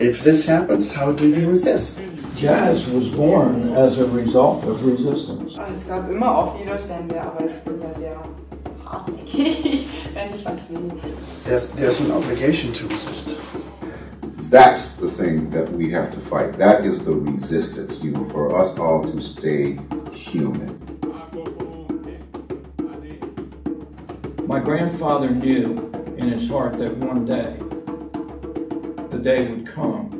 if this happens, how do you resist? Jazz was born as a result of resistance. Es gab immer auch Widerstände, aber ich bin ja sehr hartnäckig, wenn ich was will. There's an obligation to resist. That's the thing that we have to fight. That is the resistance, you know, for us all to stay human. My grandfather knew in his heart that one day, the day would come,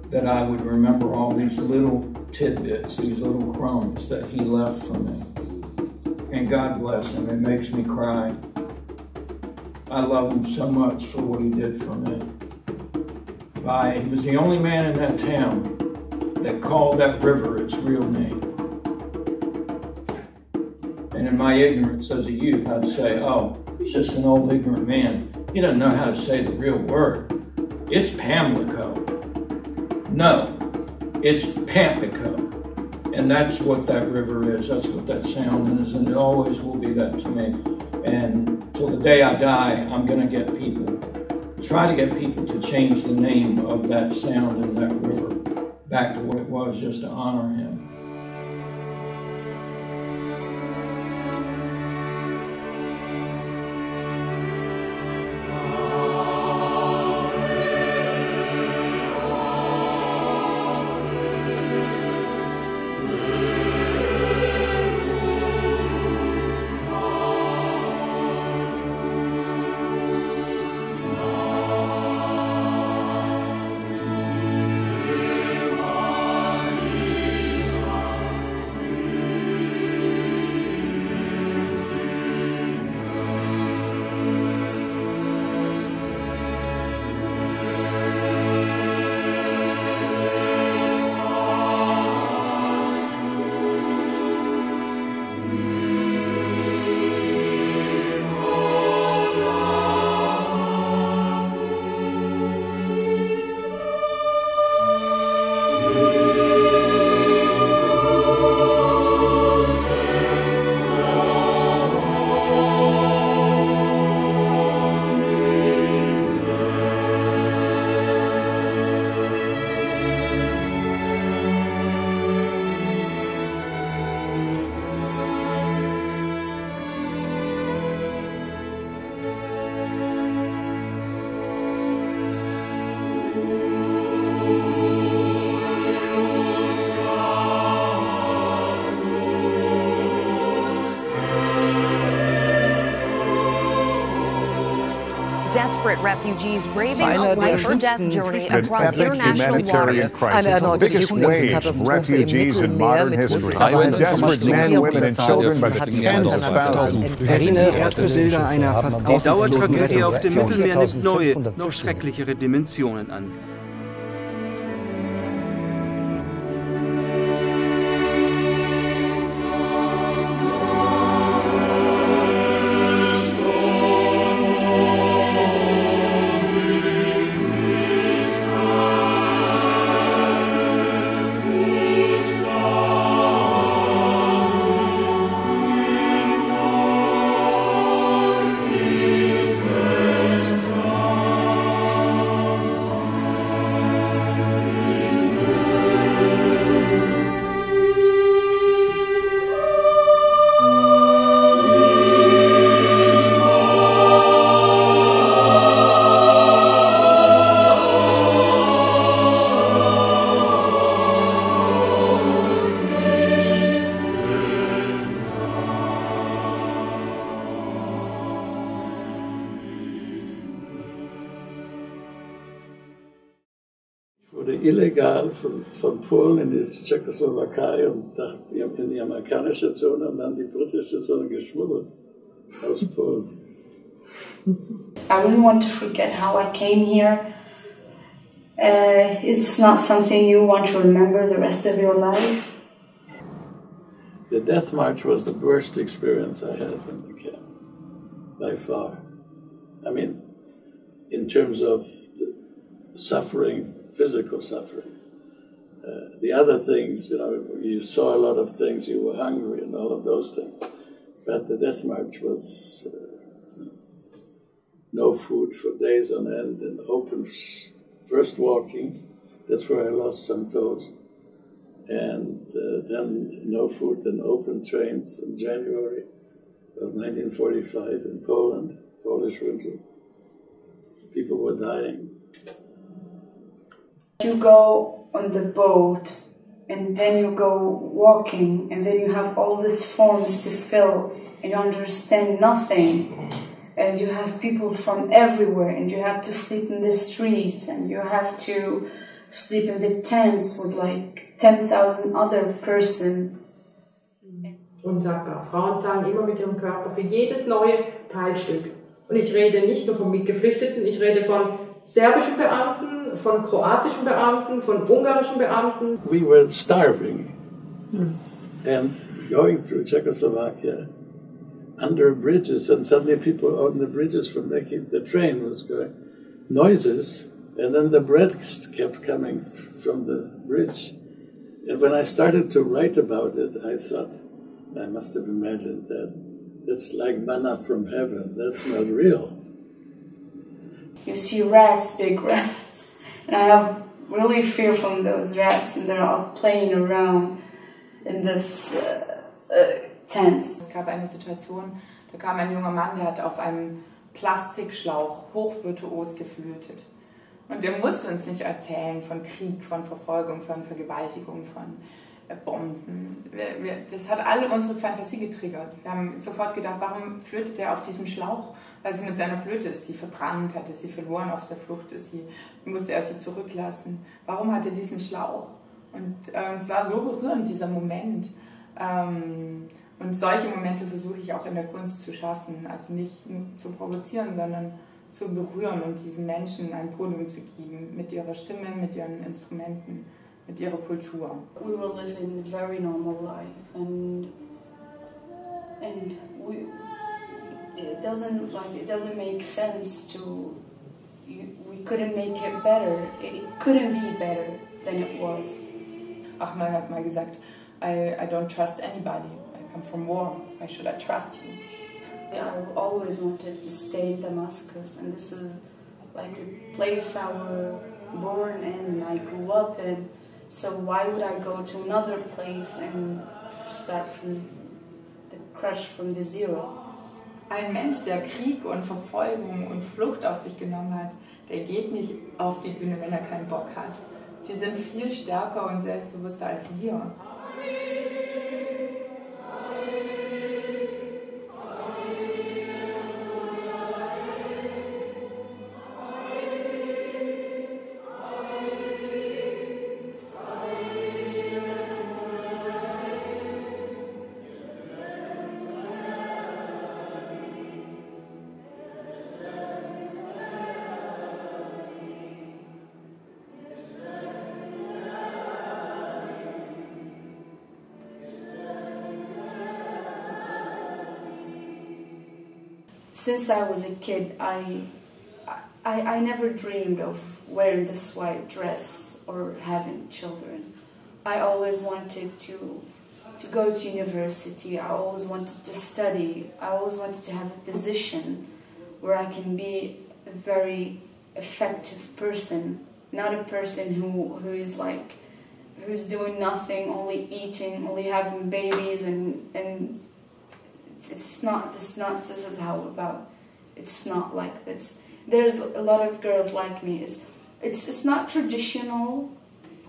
that I would remember all these little tidbits, these little crumbs that he left for me. And God bless him, it makes me cry. I love him so much for what he did for me. He was the only man in that town that called that river its real name. And in my ignorance as a youth, I'd say, oh, he's just an old ignorant man. He doesn't know how to say the real word. It's Pamlico. No, it's Pamlico. And that's what that river is. That's what that sound is. And it always will be that to me. And till the day I die, I'm going to get people, try to get people to change the name of that sound in that river back to what it was, just to honor him. Desperate refugees braving a life-or-death journey across international waters. Eine erneute Flüchtlingskatastrophe im Mittelmeer mit mittlerweile desperate men, women and children by the tens of thousands. Die Dauertragödie auf dem Mittelmeer nimmt neue, noch schrecklichere Dimensionen an. Illegal von Polen in die Tschechoslowakei und in die amerikanische Zone und dann die britische Zone geschmuggelt aus Polen. I really want to forget how I came here. It's not something you want to remember the rest of your life. The death march was the worst experience I had in the camp, by far. I mean, in terms of suffering, physical suffering. The other things, you know, you saw a lot of things, you were hungry and all of those things. But the death march was no food for days on end and open, first walking, That's where I lost some toes. And then no food and open trains in January of 1945 in Poland, Polish winter. People were dying. You go on the boat and then you go walking and then you have all these forms to fill and you understand nothing. And you have people from everywhere and you have to sleep in the streets and you have to sleep in the tents with like 10,000 other persons. Unsagbar. Frauen zahlen immer mit ihrem Körper für jedes neue Teilstück. Und ich rede nicht nur von Mitgeflüchteten, ich rede von serbischen Beamten, von kroatischen Beamten, von ungarischen Beamten. We were starving and going through Czechoslovakia under bridges, and suddenly people on the bridges from the train was going, noises, and then the bread kept coming from the bridge. And when I started to write about it, I thought, I must have imagined that. That's like manna from heaven. That's not real. You see rats, big rats, and I have really fear from those rats, and they're all playing around in this tent. Es gab eine Situation, da kam ein junger Mann, der hat auf einem Plastikschlauch hochvirtuos geflötet. Und er musste uns nicht erzählen von Krieg, von Verfolgung, von Vergewaltigung, von Bomben. Das hat alle unsere Fantasie getriggert. Wir haben sofort gedacht, warum flötet er auf diesem Schlauch? Weil es mit seiner Flöte ist sie verbrannt, hat sie verloren auf der Flucht, musste er sie zurücklassen. Warum hat er diesen Schlauch? Und es war so berührend, dieser Moment. Und solche Momente versuche ich auch in der Kunst zu schaffen. Also nicht zu provozieren, sondern zu berühren und diesen Menschen ein Podium zu geben. Mit ihrer Stimme, mit ihren Instrumenten, mit ihrer Kultur. We were living a very normal life and it doesn't make sense we couldn't make it better. It couldn't be better than it was. Ahmed hat mal gesagt, I don't trust anybody. I come from war. Why should I trust you? I always wanted to stay in Damascus, and this is like the place I was born in and I grew up in. So why would I go to another place and start from the crash from the zero? Ein Mensch, der Krieg und Verfolgung und Flucht auf sich genommen hat, der geht nicht auf die Bühne, wenn er keinen Bock hat. Die sind viel stärker und selbstbewusster als wir. Since I was a kid, I never dreamed of wearing this white dress or having children. I always wanted to go to university. I always wanted to study. I always wanted to have a position where I can be a very effective person, not a person who's doing nothing, only eating, only having babies, and it's not this is how about it's not like this. There's a lot of girls like me. It's not traditional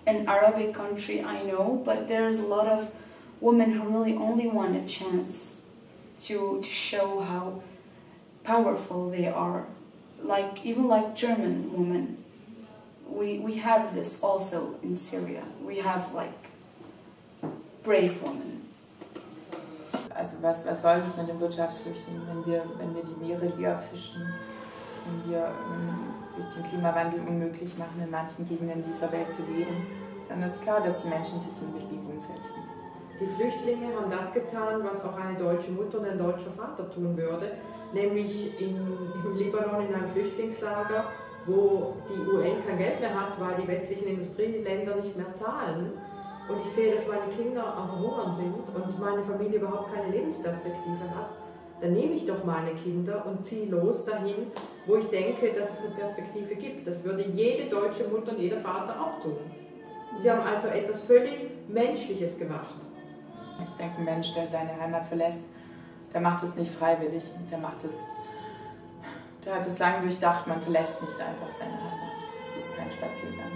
in Arabic country, I know, but there's a lot of women who really only want a chance to show how powerful they are. Even like German women. We have this also in Syria. We have like brave women. Also was soll das mit den Wirtschaftsflüchtlingen, wenn wir die Meere leer fischen, wenn wir durch den Klimawandel unmöglich machen, in manchen Gegenden dieser Welt zu leben, dann ist klar, dass die Menschen sich in Bewegung setzen. Die Flüchtlinge haben das getan, was auch eine deutsche Mutter und ein deutscher Vater tun würde, nämlich im Libanon in einem Flüchtlingslager, wo die UN kein Geld mehr hat, weil die westlichen Industrieländer nicht mehr zahlen. Und ich sehe, dass meine Kinder am Verhungern sind und meine Familie überhaupt keine Lebensperspektive hat. dann nehme ich doch meine Kinder und ziehe los dahin, wo ich denke, dass es eine Perspektive gibt. Das würde jede deutsche Mutter und jeder Vater auch tun. Sie haben also etwas völlig Menschliches gemacht. Ich denke, ein Mensch, der seine Heimat verlässt, der macht es nicht freiwillig. Der hat es lange durchdacht, man verlässt nicht einfach seine Heimat. Das ist kein Spaziergang.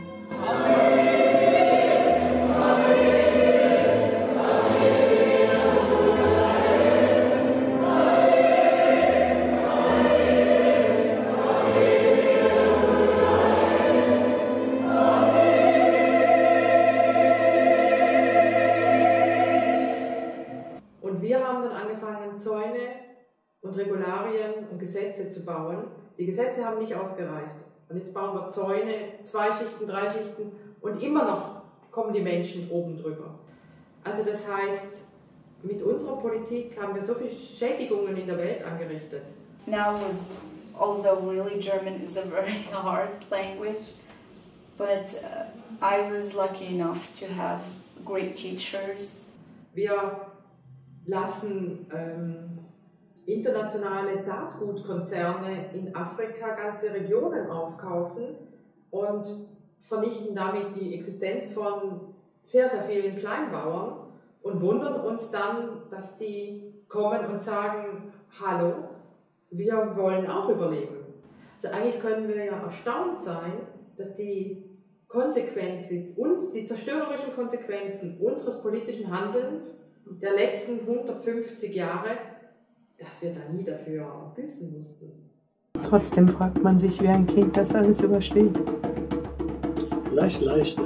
Und wir haben dann angefangen, Zäune und Regularien und Gesetze zu bauen. Die Gesetze haben nicht ausgereicht. Und jetzt bauen wir Zäune, 2 Schichten, 3 Schichten und immer noch kommen die Menschen oben drüber. Also das heißt, mit unserer Politik haben wir so viele Schädigungen in der Welt angerichtet. Now, although really German is a very hard language, but I was lucky enough to have great teachers. Wir lassen internationale Saatgutkonzerne in Afrika ganze Regionen aufkaufen und vernichten damit die Existenz von sehr, sehr vielen Kleinbauern und wundern uns dann, dass die kommen und sagen, hallo, wir wollen auch überleben. Also eigentlich können wir ja erstaunt sein, dass die Konsequenzen, die zerstörerischen Konsequenzen unseres politischen Handelns der letzten 150 Jahre, dass wir da nie dafür büßen mussten. Trotzdem fragt man sich, wie ein Kind das alles übersteht. Leicht dafür.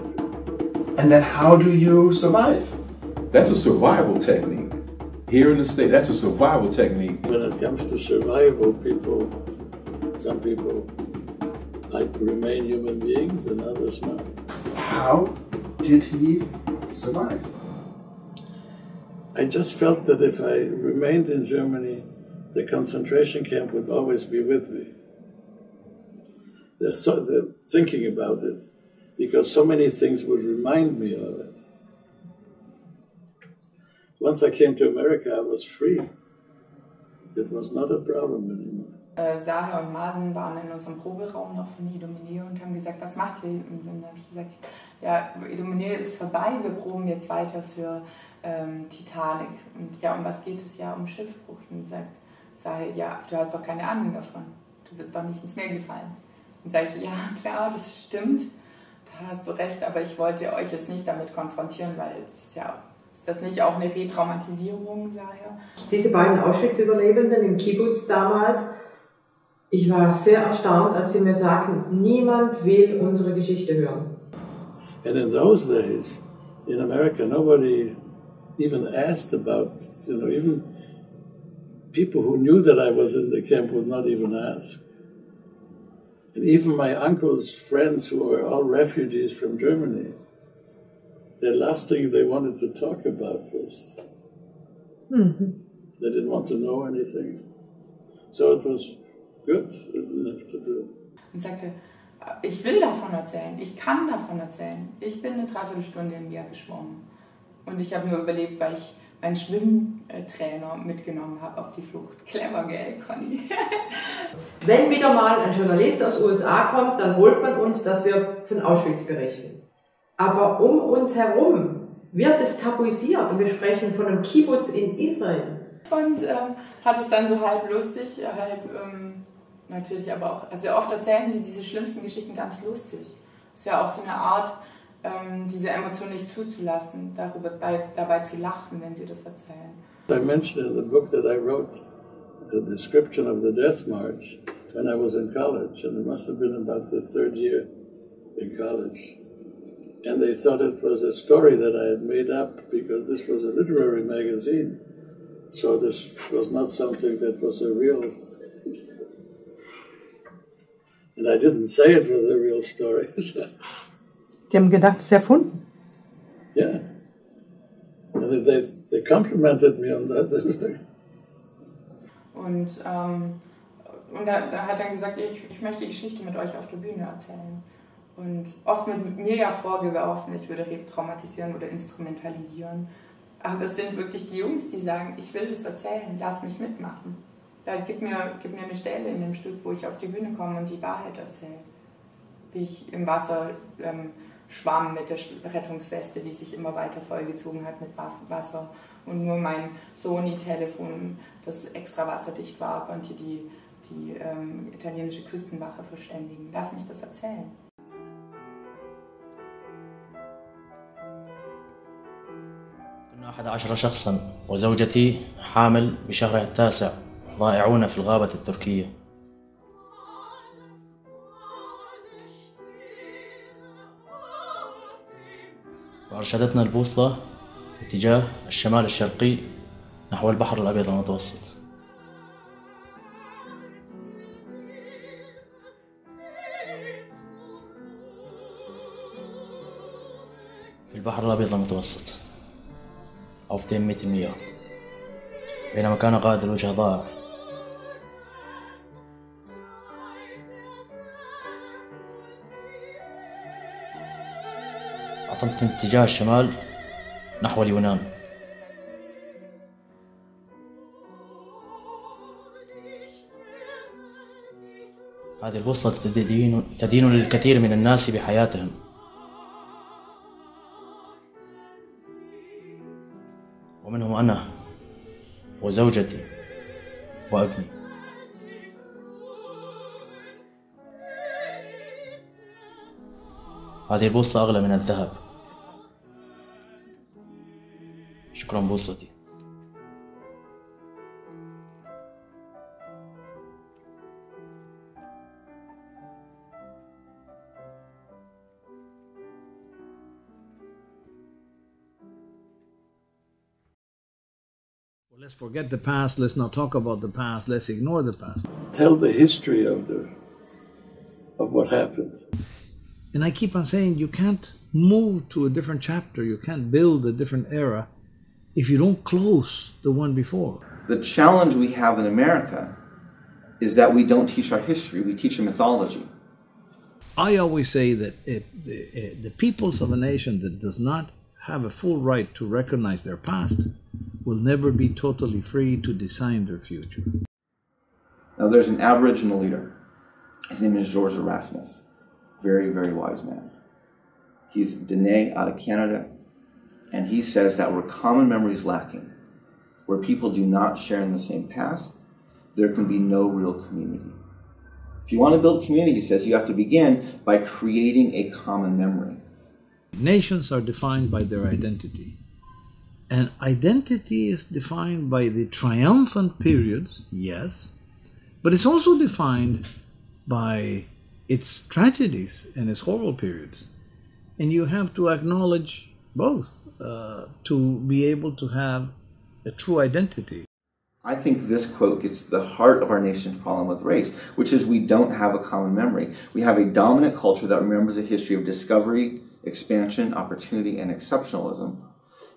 And then how do you survive? That's a survival technique. Here in the state, that's a survival technique. When it comes to survival, some people like to remain human beings and others not. How did he survive? I just felt that if I remained in Germany, the concentration camp would always be with me. They're thinking about it, because so many things would remind me of it. Once I came to America, I was free. It was not a problem anymore. Saher und Masen waren in unserem Proberaum noch von Idomene und haben gesagt, was macht ihr? Und dann habe ich gesagt, ja, Idomene ist vorbei, wir proben jetzt weiter für Titanic. Und ja, um was geht es? Ja, um Schiffbruch. Und sagt Saher, ja, du hast doch keine Ahnung davon. Du bist doch nicht ins Meer gefallen. Und sage ich, ja, klar, das stimmt. Da hast du recht, aber ich wollte euch jetzt nicht damit konfrontieren, weil es ist ja... Ist das nicht auch eine Retraumatisierung, Saher? Diese beiden Auschwitz-Überlebenden im Kibbutz damals, ich war sehr erstaunt, als sie mir sagten, niemand will unsere Geschichte hören. And in those days, in America, nobody even asked about, even people who knew that I was in the camp would not even ask. And even my uncle's friends who were all refugees from Germany, the last thing they wanted to talk about was, they didn't want to know anything. So it was good, I didn't have to do it. Und sagte, ich will davon erzählen, ich kann davon erzählen. Ich bin eine Dreiviertelstunde im Meer geschwommen. Und ich habe nur überlebt, weil ich meinen Schwimmtrainer mitgenommen habe auf die Flucht. Clever, gell, Conny? Wenn wieder mal ein Journalist aus den USA kommt, dann holt man uns, dass wir von Auschwitz berichten. Aber um uns herum wird es tabuisiert und wir sprechen von einem Kibbutz in Israel. Und hat es dann so halb lustig, halb natürlich aber auch, also oft erzählen sie diese schlimmsten Geschichten ganz lustig. Ist ja auch so eine Art, diese Emotion nicht zuzulassen, dabei zu lachen, wenn sie das erzählen. I mentioned in the book that I wrote a description of the Death March when I was in college, and it must have been about the 3rd year in college. And they thought it was a story that I had made up because this was a literary magazine. So this was not something that was a real... And I didn't say it was a real story. Die haben gedacht, es ist erfunden. Yeah. And they complimented me on that. Und da hat er gesagt, ich möchte die Geschichte mit euch auf der Bühne erzählen. Und oft mit mir ja vorgeworfen, ich würde retraumatisieren oder instrumentalisieren. Aber es sind wirklich die Jungs, die sagen, ich will das erzählen, lass mich mitmachen. Gib mir eine Stelle in dem Stück, wo ich auf die Bühne komme und die Wahrheit erzähle. Wie ich im Wasser schwamm mit der Rettungsweste, die sich immer weiter vollgezogen hat mit Wasser. Und nur mein Sony-Telefon, das extra wasserdicht war, konnte die italienische Küstenwache verständigen. Lass mich das erzählen. كنا 11 شخصا وزوجتي حامل بشهرها التاسع ضائعون في الغابة التركية. فأرشدتنا البوصلة اتجاه الشمال الشرقي نحو البحر الأبيض المتوسط. في البحر الأبيض المتوسط أو في تيمية المياه بينما كان قائد الوجه ضائع. أعطتني اتجاه الشمال نحو اليونان. هذه البوصلة تدين للكثير من الناس بحياتهم. ومنهم أنا وزوجتي وابني. هذه البوصلة أغلى من الذهب. شكرا بوصلتي. Let's forget the past, let's not talk about the past, let's ignore the past. Tell the history of what happened. And I keep on saying you can't move to a different chapter, you can't build a different era if you don't close the one before. The challenge we have in America is that we don't teach our history, we teach a mythology. I always say that the peoples of a nation that does not have a full right to recognize their past will never be totally free to design their future. Now there's an Aboriginal leader. His name is George Erasmus. Very, very wise man. He's Dene out of Canada, and he says that where common memory is lacking, where people do not share in the same past, there can be no real community. If you want to build community, he says, you have to begin by creating a common memory. Nations are defined by their identity. And identity is defined by the triumphant periods, yes, but it's also defined by its tragedies and its horrible periods. And you have to acknowledge both to be able to have a true identity. I think this quote gets to the heart of our nation's problem with race, which is we don't have a common memory. We have a dominant culture that remembers a history of discovery, expansion, opportunity, and exceptionalism.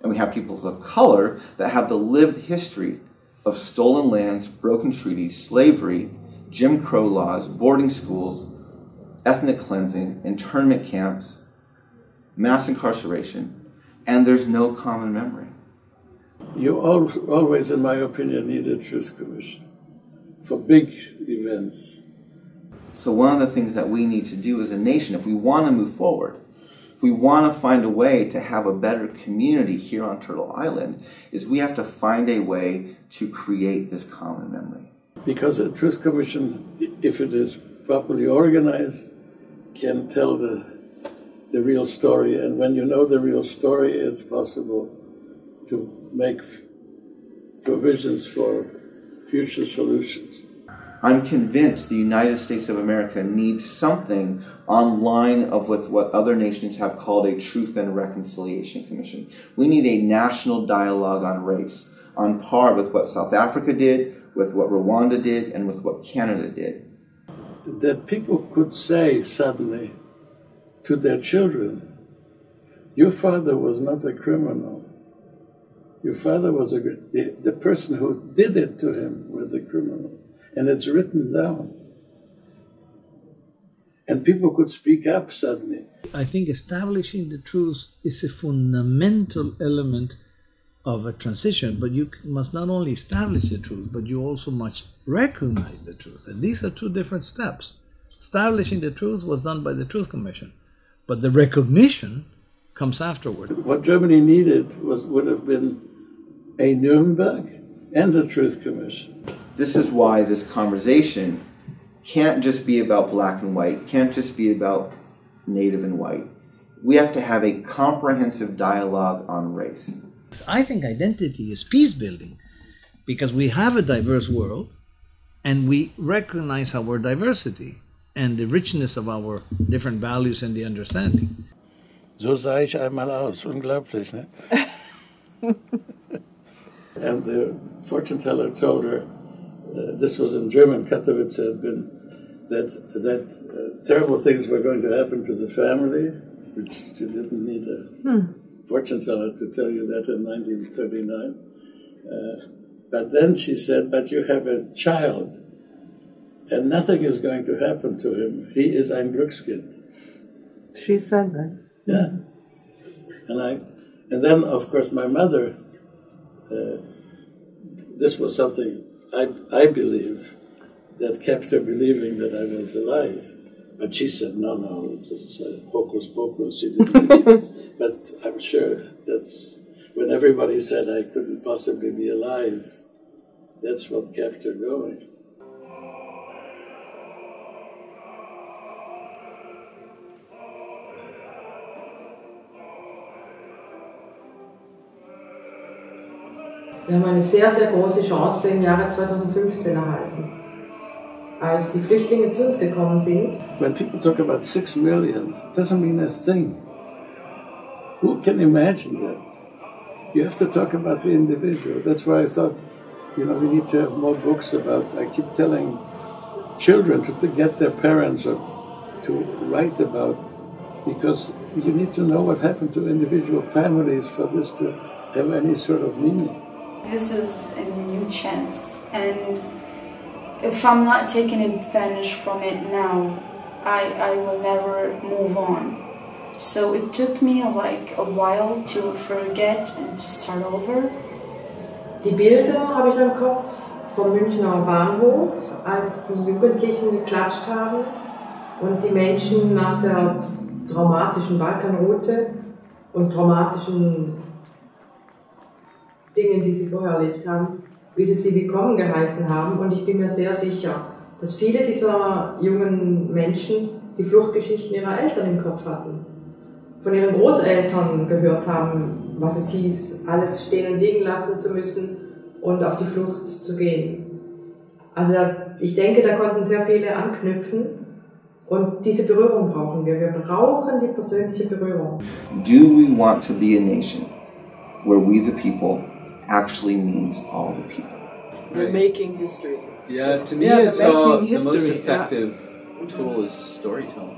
And we have peoples of color that have the lived history of stolen lands, broken treaties, slavery, Jim Crow laws, boarding schools, ethnic cleansing, internment camps, mass incarceration, and there's no common memory. You always, in my opinion, need a truth commission for big events. So one of the things that we need to do as a nation, if we want to move forward, if we want to find a way to have a better community here on Turtle Island, is we have to find a way to create this common memory. Because a truth commission, if it is properly organized, can tell the real story. And when you know the real story, it's possible to make provisions for future solutions. I'm convinced the United States of America needs something on line of with what other nations have called a Truth and Reconciliation Commission. We need a national dialogue on race, on par with what South Africa did, with what Rwanda did, and with what Canada did. That people could say suddenly to their children, your father was not a criminal. Your father was the person who did it to him was the criminal. And it's written down. And people could speak up suddenly. I think establishing the truth is a fundamental element of a transition, but you must not only establish the truth, but you also must recognize the truth. And these are two different steps. Establishing the truth was done by the Truth Commission, but the recognition comes afterward. What Germany needed would have been a Nuremberg and a Truth Commission. This is why this conversation can't just be about black and white, can't just be about native and white. We have to have a comprehensive dialogue on race. I think identity is peace building because we have a diverse world and we recognize our diversity and the richness of our different values and the understanding. So sah ich einmal aus, unglaublich, ne? And the fortune teller told her, this was in German, Katowice had been, that terrible things were going to happen to the family, which you didn't need a fortune teller to tell you that in 1939. But then she said, but you have a child, and nothing is going to happen to him. He is ein Glückskind. She said that. Yeah. And then, of course, my mother, this was something I believe that kept her believing that I was alive. But she said, no, it was hocus pocus. She didn't believe. But I'm sure that's when everybody said I couldn't possibly be alive, that's what kept her going. Wir haben eine sehr, sehr große Chance im Jahre 2015 erhalten. Als die Flüchtlinge zu uns gekommen sind. When people talk about 6 million, it doesn't mean a thing. Who can imagine that? You have to talk about the individual. That's why I thought, we need to have more books about, I keep telling children to get their parents or to write about, because you need to know what happened to individual families for this to have any sort of meaning. This is a new chance, and if I'm not taking advantage from it now, I will never move on. So it took me like a while to forget and to start over. Die Bilder habe ich im Kopf vom Münchner Bahnhof, als die Jugendlichen geklatscht haben und die Menschen nach der traumatischen Balkanroute und traumatischen Dingen, die sie vorher erlebt haben, wie sie sie willkommen geheißen haben. Und ich bin mir sehr sicher, dass viele dieser jungen Menschen die Fluchtgeschichten ihrer Eltern im Kopf hatten. Von ihren Großeltern gehört haben, was es hieß, alles stehen und liegen lassen zu müssen und auf die Flucht zu gehen. Also ich denke, da konnten sehr viele anknüpfen und diese Berührung brauchen wir. Wir brauchen die persönliche Berührung. Do we want to be a nation where we the people actually means all the people? We're making history. Yeah, to me it's the most effective tool is storytelling.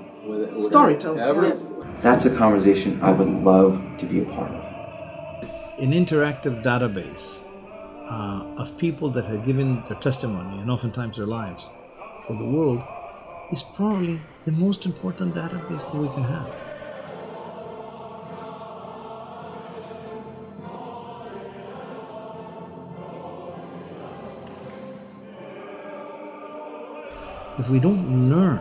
Storytelling, yes. That's a conversation I would love to be a part of. An interactive database of people that have given their testimony and oftentimes their lives for the world is probably the most important database that we can have. If we don't learn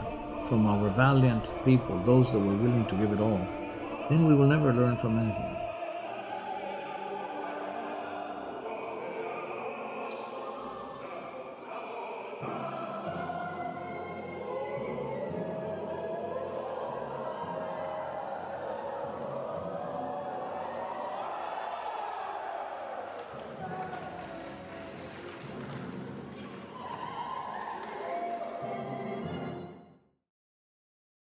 from our valiant people, those that were willing to give it all, then we will never learn from anything.